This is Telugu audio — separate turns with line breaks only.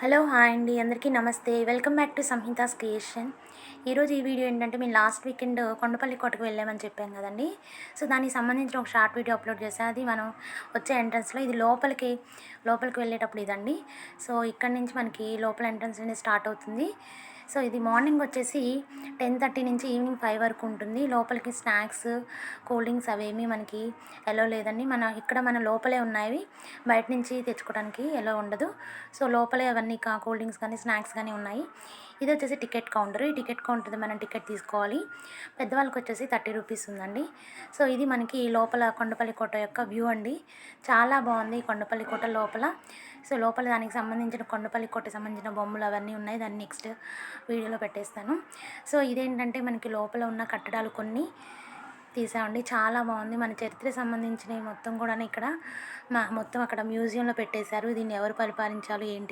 హలో హాయ్ అండి అందరికీ నమస్తే. Welcome back to Samhita's creation. ఈరోజు ఈ వీడియో ఏంటంటే మేము లాస్ట్ వీకెండ్ కొండపల్లి కోటకు వెళ్ళామని చెప్పాను కదండి. సో దానికి సంబంధించిన ఒక షార్ట్ వీడియో అప్లోడ్ చేశాను. అది మనం వచ్చే ఎంట్రన్స్లో ఇది లోపలికి వెళ్ళేటప్పుడు ఇదండి. సో ఇక్కడ నుంచి మనకి లోపల ఎంట్రన్స్ అనేది స్టార్ట్ అవుతుంది. సో ఇది మార్నింగ్ వచ్చేసి 10:30 నుంచి ఈవినింగ్ 5 వరకు ఉంటుంది. లోపలికి స్నాక్స్, కూల్ డ్రింక్స్ అవేమీ మనకి ఎలో లేదండి. మన లోపలే ఉన్నాయి, బయట నుంచి తెచ్చుకోవడానికి ఎలో ఉండదు. సో లోపలే అవన్నీ కూల్ డ్రింక్స్ కానీ స్నాక్స్ కానీ ఉన్నాయి. ఇది వచ్చేసి టికెట్ కౌంటర్. ఈ టికెట్ కౌంటర్ మనం టికెట్ తీసుకోవాలి. పెద్దవాళ్ళకి వచ్చేసి 30 రూపీస్ ఉందండి. సో ఇది మనకి లోపల కొండపల్లి కోట యొక్క వ్యూ అండి. చాలా బాగుంది ఈ కొండపల్లి కోట లోపల. సో లోపల దానికి సంబంధించిన కొండపల్లి కోటకి సంబంధించిన బొమ్మలు అవన్నీ ఉన్నాయి. దాన్ని నెక్స్ట్ వీడియోలో పెట్టేస్తాను. సో ఇదేంటంటే మనకి లోపల ఉన్న కట్టడాలు కొన్ని తీసామండి. చాలా బాగుంది. మన చరిత్రకు సంబంధించినవి మొత్తం కూడా ఇక్కడ మొత్తం అక్కడ మ్యూజియంలో పెట్టేశారు. దీన్ని ఎవరు పరిపాలించాలి ఏంటి